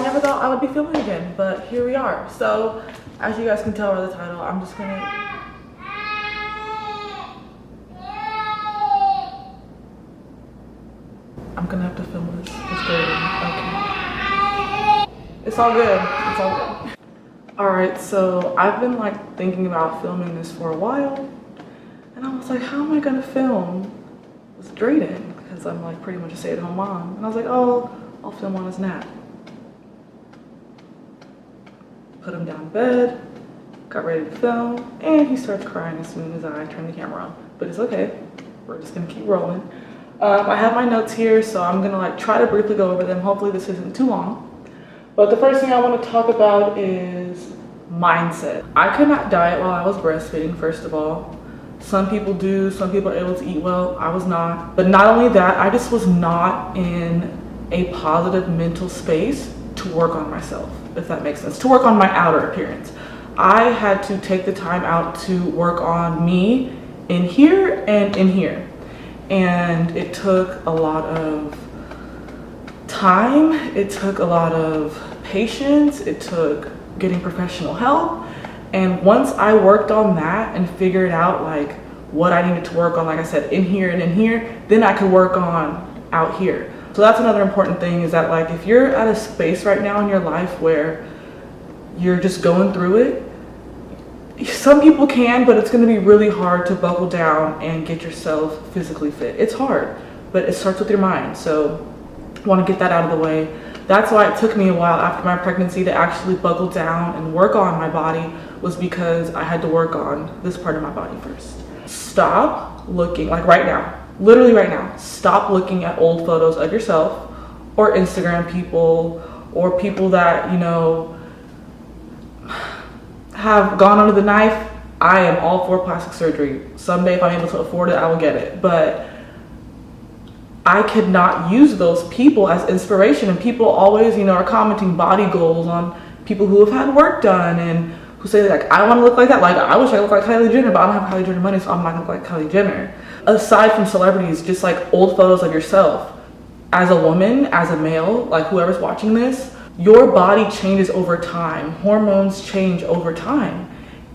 never thought I would be filming again, but here we are. So as you guys can tell by the title, I'm just gonna have to film this. It's dirty. Okay. It's all good. It's all good. Alright, so I've been like thinking about filming this for a while, and I was like, how am I gonna film with Drayden? Because I'm like pretty much a stay-at-home mom. And I was like, oh, I'll film on his nap. Put him down in bed, got ready to film, and he starts crying as soon as I turn the camera on. But it's okay, we're just gonna keep rolling. I have my notes here, so I'm gonna like try to briefly go over them. Hopefully this isn't too long. But the first thing I want to talk about is mindset. I could not diet while I was breastfeeding, first of all. Some people do, some people are able to eat well, I was not. But not only that, I just was not in a positive mental space to work on myself, if that makes sense, to work on my outer appearance. I had to take the time out to work on me in here and in here. And it took a lot of time, it took a lot of patience, it took getting professional help. And once I worked on that and figured out like what I needed to work on, like I said, in here and in here, then I could work on out here. So that's another important thing, is that like if you're at a space right now in your life where you're just going through it, some people can, but it's going to be really hard to buckle down and get yourself physically fit. It's hard, but it starts with your mind. So I want to get that out of the way. That's why it took me a while after my pregnancy to actually buckle down and work on my body, was because I had to work on this part of my body first. Stop looking, like right now, literally right now, stop looking at old photos of yourself or Instagram people or people that, you know, have gone under the knife. I am all for plastic surgery. Someday if I'm able to afford it, I will get it. But I could not use those people as inspiration. And people always, you know, are commenting body goals on people who have had work done and who say like, I want to look like that. Like, I wish I looked like Kylie Jenner, but I don't have Kylie Jenner money, so I'm not gonna look like Kylie Jenner. Aside from celebrities, just like old photos of yourself. As a woman, as a male, like whoever's watching this, your body changes over time. Hormones change over time.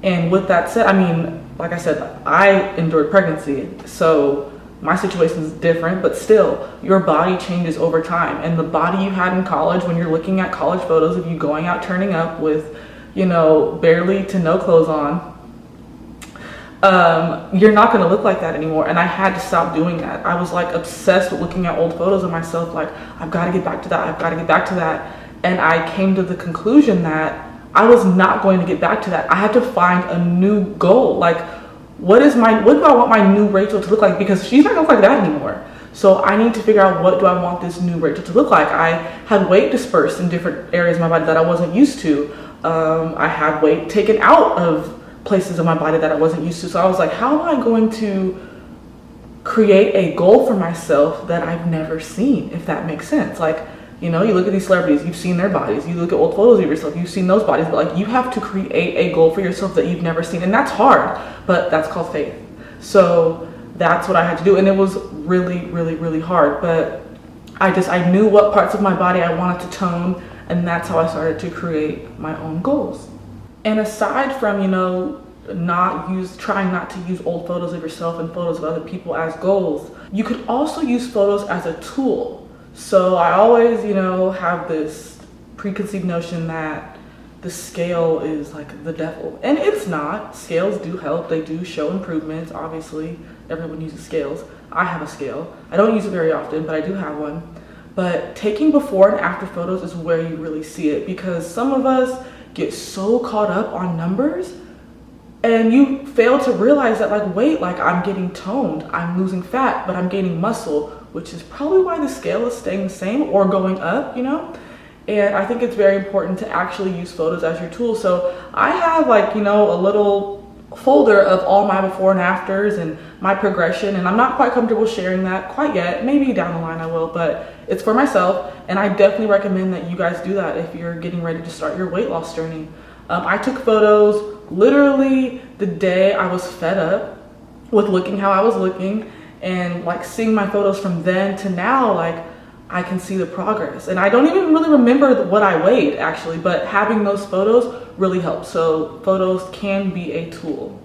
And with that said, I mean, like I said, I endured pregnancy, so my situation is different, but still, your body changes over time. And the body you had in college, when you're looking at college photos of you going out turning up with, you know, barely to no clothes on, you're not going to look like that anymore. And I had to stop doing that. I was like obsessed with looking at old photos of myself, like, I've got to get back to that, I've got to get back to that. And I came to the conclusion that I was not going to get back to that. I had to find a new goal. Like, what do I want my new Rachel to look like? Because she's not gonna look like that anymore. So I need to figure out, what do I want this new Rachel to look like? I had weight dispersed in different areas of my body that I wasn't used to. I had weight taken out of places of my body that I wasn't used to. So I was like, how am I going to create a goal for myself that I've never seen, if that makes sense? Like, you know, you look at these celebrities, you've seen their bodies, you look at old photos of yourself, you've seen those bodies, but like, you have to create a goal for yourself that you've never seen. And that's hard, but that's called faith. So that's what I had to do. And it was really, really, really hard. But I knew what parts of my body I wanted to tone. And that's how I started to create my own goals. And aside from, you know, trying not to use old photos of yourself and photos of other people as goals, you could also use photos as a tool. So I always, you know, have this preconceived notion that the scale is like the devil. And it's not. Scales do help. They do show improvements. Obviously, everyone uses scales. I have a scale. I don't use it very often, but I do have one. But taking before and after photos is where you really see it, because some of us get so caught up on numbers and you fail to realize that, like, wait, like, I'm getting toned, I'm losing fat, but I'm gaining muscle, which is probably why the scale is staying the same or going up, you know? And I think it's very important to actually use photos as your tool. So I have, like, you know, a little folder of all my before and afters and my progression, and I'm not quite comfortable sharing that quite yet. Maybe down the line I will, but it's for myself, and I definitely recommend that you guys do that if you're getting ready to start your weight loss journey. I took photos literally the day I was fed up with looking how I was looking, and like seeing my photos from then to now, like, I can see the progress. And I don't even really remember what I weighed actually, but having those photos really helps. So photos can be a tool.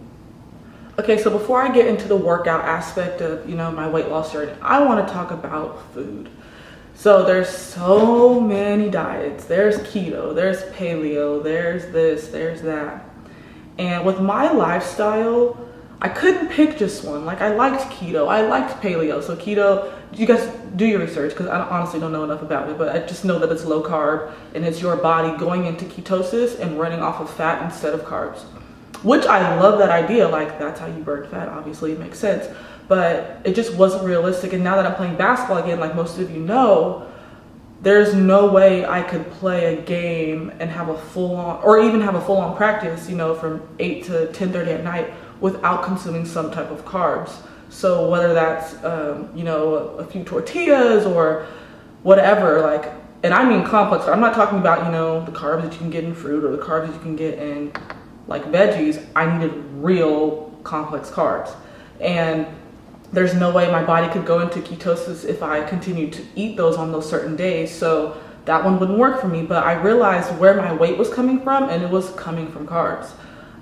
Okay, so before I get into the workout aspect of, my weight loss journey, I want to talk about food. So there's so many diets. There's keto, there's paleo, there's this, there's that. And with my lifestyle, I couldn't pick just one. Like, I liked keto, I liked paleo. So keto, you guys do your research because I honestly don't know enough about it, but I just know that it's low carb and it's your body going into ketosis and running off of fat instead of carbs, which I love that idea. Like, that's how you burn fat, obviously, it makes sense, but it just wasn't realistic. And now that I'm playing basketball again, like most of you know, there's no way I could play a game and have a full-on, or even have a full-on practice, from 8 to 10:30 at night without consuming some type of carbs. So whether that's, a few tortillas or whatever, like, and I mean complex. I'm not talking about, the carbs that you can get in fruit or the carbs that you can get in like veggies. I needed real complex carbs. And there's no way my body could go into ketosis if I continued to eat those on those certain days. So that one wouldn't work for me. But I realized where my weight was coming from, and it was coming from carbs.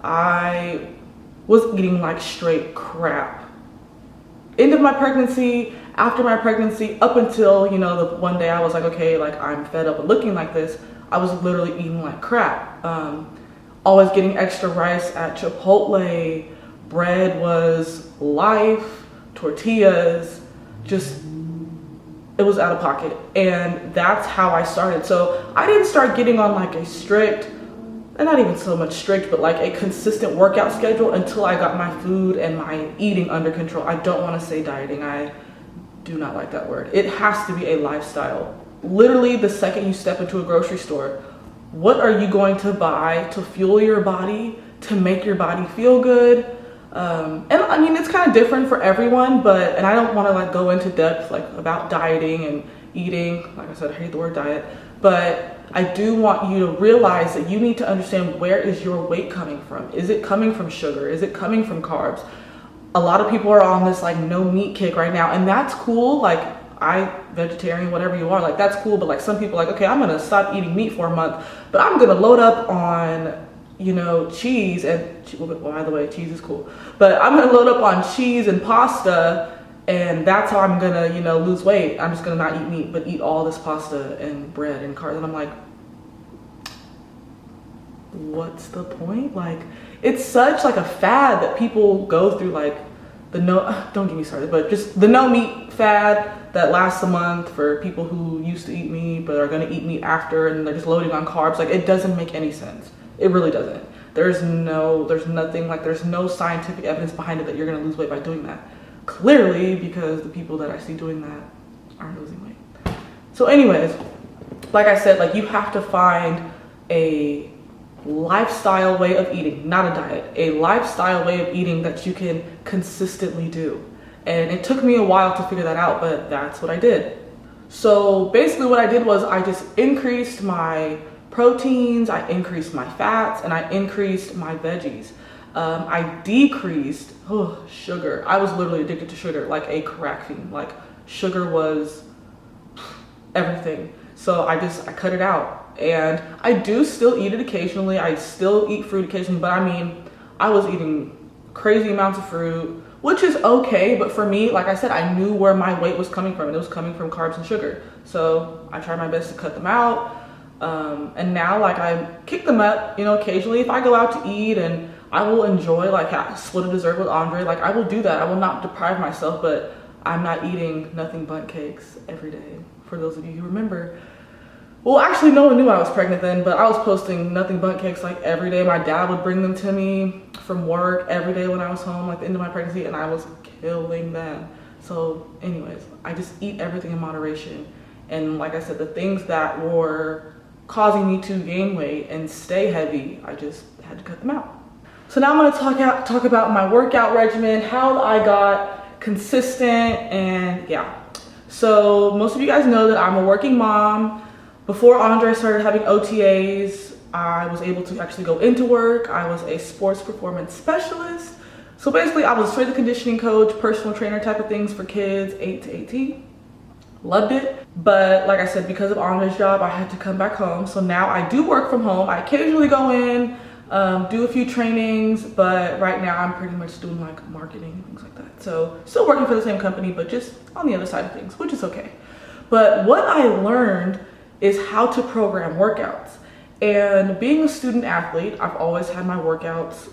I was eating like straight crap. End of my pregnancy, after my pregnancy, up until, the one day I was like, okay, like, I'm fed up with looking like this. I was literally eating like crap. Always getting extra rice at Chipotle. Bread was life. Tortillas, just, it was out of pocket. And that's how I started. So I didn't start getting on like a strict, and not even so much strict, but like a consistent workout schedule until I got my food and my eating under control. I don't want to say dieting. I do not like that word. It has to be a lifestyle. Literally, the second you step into a grocery store, what are you going to buy to fuel your body, to make your body feel good? And I mean, it's kind of different for everyone, and I don't want to like go into depth like about dieting and eating. Like I said, I hate the word diet, but I do want you to realize that you need to understand, where is your weight coming from? Is it coming from sugar? Is it coming from carbs? A lot of people are on this like no meat kick right now, and that's cool. Like, vegetarian, whatever you are, like, that's cool. But like, some people are like, okay, I'm gonna stop eating meat for a month, but I'm gonna load up on cheese and, well, by the way, cheese is cool, but I'm gonna load up on cheese and pasta, and that's how I'm gonna, lose weight. I'm just gonna not eat meat, but eat all this pasta and bread and carbs. And I'm like, what's the point? Like, it's such like a fad that people go through, like don't get me started, but just the no meat fad that lasts a month for people who used to eat meat but are gonna eat meat after, and they're just loading on carbs. Like, it doesn't make any sense. It really doesn't. There's nothing, like, there's no scientific evidence behind it that you're gonna lose weight by doing that. Clearly, because the people that I see doing that aren't losing weight. So anyways, like I said, like, you have to find a lifestyle way of eating, not a diet, a lifestyle way of eating that you can consistently do. And it took me a while to figure that out, but that's what I did. So basically what I did was I just increased my proteins, I increased my fats, and I increased my veggies. I decreased sugar. I was literally addicted to sugar, like a crack fiend. Like, sugar was everything. So I cut it out. And I do still eat it occasionally. I still eat fruit occasionally, but I mean, I was eating crazy amounts of fruit, which is okay. But for me, like I said, I knew where my weight was coming from, and it was coming from carbs and sugar. So I tried my best to cut them out. And now, like, I kick them up, occasionally. If I go out to eat and I will enjoy, like, split a dessert with Andre, like, I will do that. I will not deprive myself, but I'm not eating nothing but cakes every day. For those of you who remember, well, actually, no one knew I was pregnant then, but I was posting nothing but cakes like every day. My dad would bring them to me from work every day when I was home, like the end of my pregnancy, and I was killing them. So anyways, I just eat everything in moderation. And like I said, the things that were causing me to gain weight and stay heavy, I just had to cut them out. So now I'm gonna talk about my workout regimen, how I got consistent, and yeah. So most of you guys know that I'm a working mom. Before Andre started having OTAs, I was able to actually go into work. I was a sports performance specialist. So basically, I was a strength and conditioning coach, personal trainer type of things for kids 8 to 18. Loved it. But like I said, because of Andre's job, I had to come back home. So now I do work from home. I occasionally go in, do a few trainings, but right now I'm pretty much doing like marketing and things like that. So still working for the same company, but just on the other side of things, which is okay. But what I learned is how to program workouts. And being a student athlete, I've always had my workouts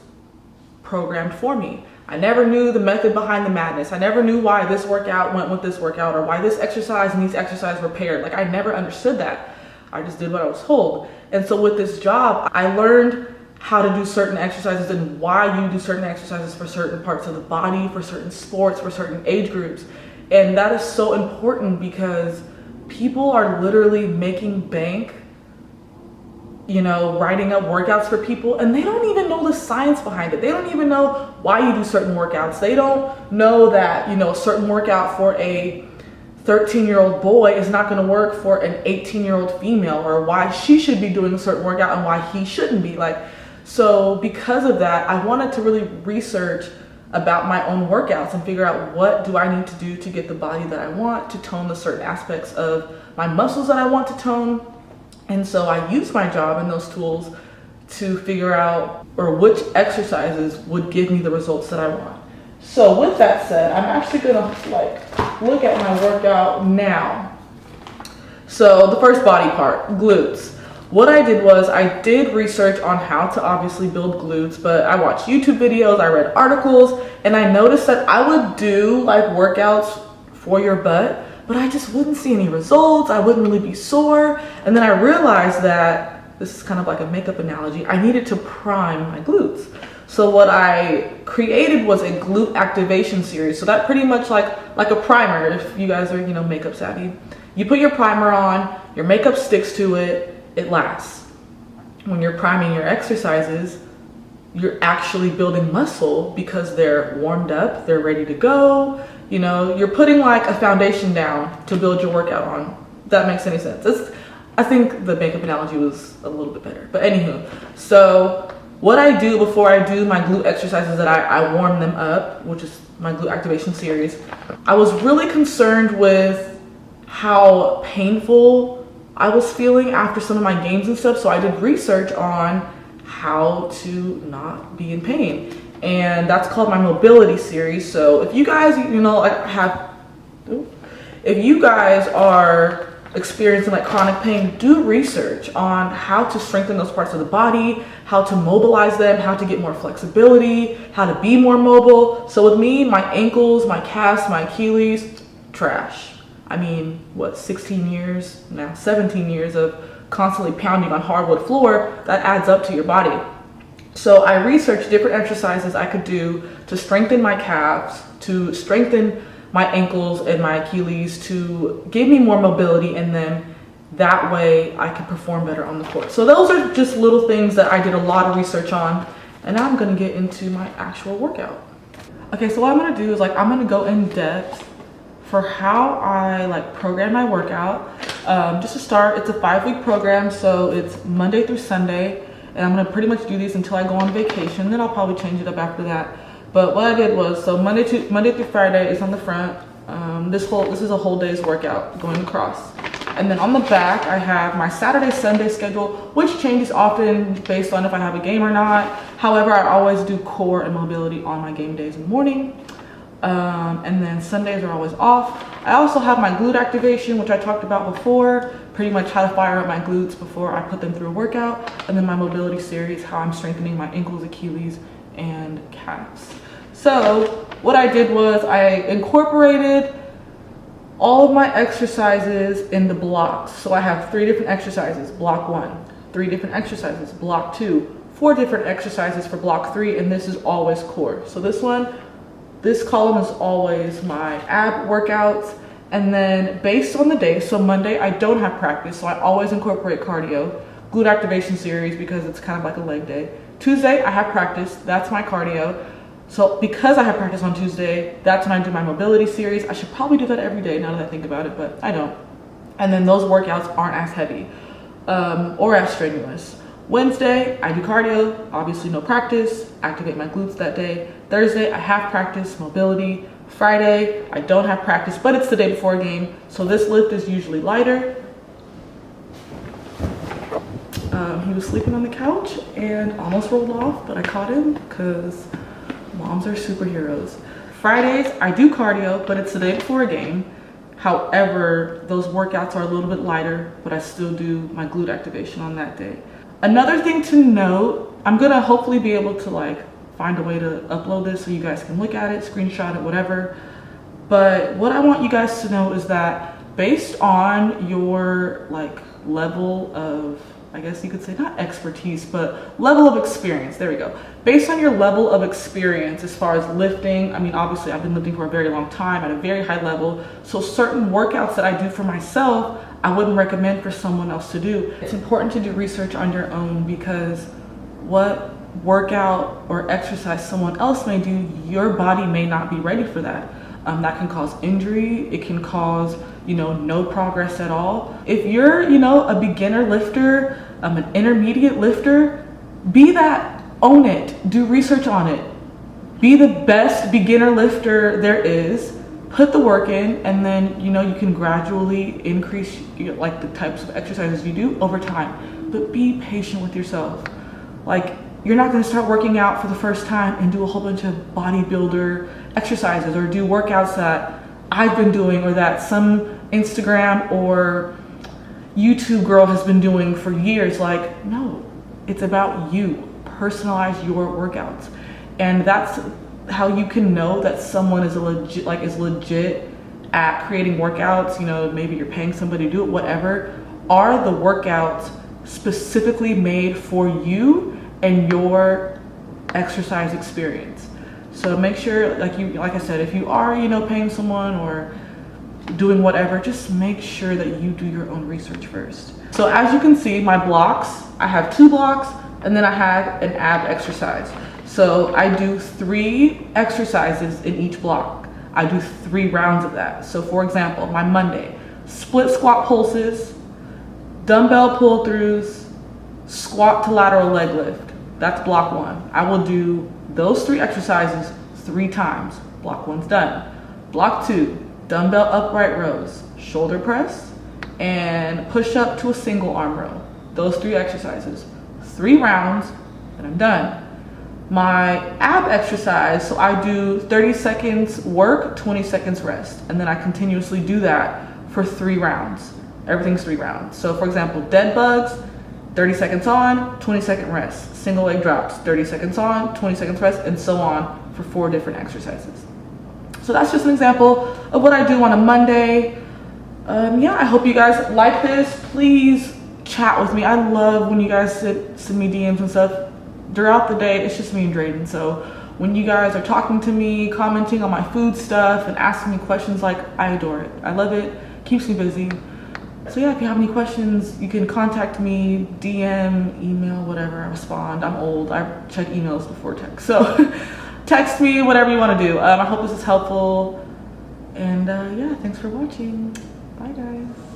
programmed for me. I never knew the method behind the madness. I never knew why this workout went with this workout, or why this exercise and these exercises were paired. Like, I never understood that. I just did what I was told. And so with this job, I learned how to do certain exercises and why you do certain exercises for certain parts of the body, for certain sports, for certain age groups. And that is so important because people are literally making bank, you know, writing up workouts for people, and they don't even know the science behind it. They don't even know why you do certain workouts. They don't know that, you know, a certain workout for a 13-year-old boy is not going to work for an 18-year-old female, or why she should be doing a certain workout and why he shouldn't be. Like, so because of that, I wanted to really research about my own workouts and figure out what do I need to do to get the body that I want, to tone the certain aspects of my muscles that I want to tone. And so I use my job and those tools to figure out or which exercises would give me the results that I want. So with that said, I'm actually gonna like look at my workout now. So the first body part, glutes. What I did was I did research on how to obviously build glutes, but I watched YouTube videos, I read articles, and I noticed that I would do like workouts for your butt, but I just wouldn't see any results. I wouldn't really be sore. And then I realized that, this is kind of like a makeup analogy, I needed to prime my glutes. So what I created was a glute activation series. So that pretty much like a primer, if you guys are, you know, makeup savvy. You put your primer on, your makeup sticks to it, it lasts. When you're priming your exercises, you're actually building muscle because they're warmed up, they're ready to go. You know, you're putting like a foundation down to build your workout on. If that makes any sense. I think the makeup analogy was a little bit better. But anywho, so what I do before I do my glute exercises that I warm them up, which is my glute activation series, I was really concerned with how painful I was feeling after some of my games and stuff. So I did research on how to not be in pain. And that's called my mobility series. So if you guys, you know, if you guys are experiencing like chronic pain, do research on how to strengthen those parts of the body, how to mobilize them, how to get more flexibility, how to be more mobile. So with me, my ankles, my calves, my Achilles, trash. I mean, what, 16 years, now 17 years of constantly pounding on hardwood floor, that adds up to your body. So I researched different exercises I could do to strengthen my calves, to strengthen my ankles and my Achilles, to give me more mobility in them. That way I could perform better on the court. So those are just little things that I did a lot of research on. And now I'm gonna get into my actual workout. Okay, so what I'm gonna do is I'm gonna go in depth for how I program my workout. Just to start, it's a 5-week program, so it's Monday through Sunday. And I'm gonna pretty much do these until I go on vacation. Then I'll probably change it up after that. But what I did was, so Monday through Friday is on the front. This is a whole day's workout going across. And then on the back, I have my Saturday, Sunday schedule, which changes often based on if I have a game or not. However, I always do core and mobility on my game days in the morning. And then Sundays are always off. I also have my glute activation, which I talked about before, pretty much how to fire up my glutes before I put them through a workout. And then my mobility series, how I'm strengthening my ankles, Achilles, and calves. So what I did was I incorporated all of my exercises in the blocks. So I have 3 different exercises, block 1, 3 different exercises, block 2, 4 different exercises for block 3, and this is always core. So this column is always my ab workouts. And then based on the day, so Monday I don't have practice, so I always incorporate cardio, glute activation series because it's kind of like a leg day. Tuesday I have practice, that's my cardio. So because I have practice on Tuesday, that's when I do my mobility series. I should probably do that every day now that I think about it, but I don't. And then those workouts aren't as heavy or as strenuous. Wednesday, I do cardio, obviously no practice, activate my glutes that day. Thursday, I have practice, mobility. Friday, I don't have practice, but it's the day before a game, so this lift is usually lighter. He was sleeping on the couch and almost rolled off, but I caught him because moms are superheroes. Fridays, I do cardio, but it's the day before a game. However, those workouts are a little bit lighter, but I still do my glute activation on that day. Another thing to note, I'm gonna hopefully be able to like find a way to upload this so you guys can look at it, screenshot it, whatever. But what I want you guys to know is that based on your like level of, I guess you could say not expertise, but level of experience, there we go. Based on your level of experience as far as lifting, I mean, obviously I've been lifting for a very long time at a very high level. So certain workouts that I do for myself, I wouldn't recommend for someone else to do. It's important to do research on your own because what workout or exercise someone else may do, your body may not be ready for that. That can cause injury. It can cause, no progress at all. If you're, a beginner lifter, an intermediate lifter, be that, own it, do research on it. Be the best beginner lifter there is, put the work in, and then, you can gradually increase like the types of exercises you do over time. But be patient with yourself. Like, you're not going to start working out for the first time and do a whole bunch of bodybuilder exercises or do workouts that I've been doing or that some Instagram or YouTube girl has been doing for years. Like, no, it's about you. Personalize your workouts. And that's how you can know that someone is legit at creating workouts. Maybe you're paying somebody to do it, whatever. Are the workouts specifically made for you and your exercise experience? So make sure, like I said, if you are, paying someone or doing whatever, just make sure that you do your own research first. So as you can see, my blocks, I have 2 blocks and then I have an ab exercise. So I do 3 exercises in each block. I do 3 rounds of that. So for example, my Monday, split squat pulses, dumbbell pull throughs, squat to lateral leg lift. That's block 1. I will do those 3 exercises 3 times. Block 1's done. Block 2, dumbbell upright rows, shoulder press, and push up to a single arm row. Those 3 exercises, 3 rounds, and I'm done. My ab exercise, so I do 30 seconds work, 20 seconds rest, and then I continuously do that for 3 rounds. Everything's 3 rounds. So for example, dead bugs, 30 seconds on, 20-second rest. Single leg drops, 30 seconds on, 20 seconds rest, and so on for 4 different exercises. So that's just an example of what I do on a Monday. Yeah, I hope you guys like this. Please chat with me. I love when you guys send me DMs and stuff. Throughout the day, it's just me and Drayden. So when you guys are talking to me, commenting on my food stuff, and asking me questions, like, I adore it. I love it. Keeps me busy. So yeah, if you have any questions, you can contact me, DM, email, whatever. I respond. I'm old. I check emails before text. So text me, whatever you want to do. I hope this is helpful. And yeah, thanks for watching. Bye, guys.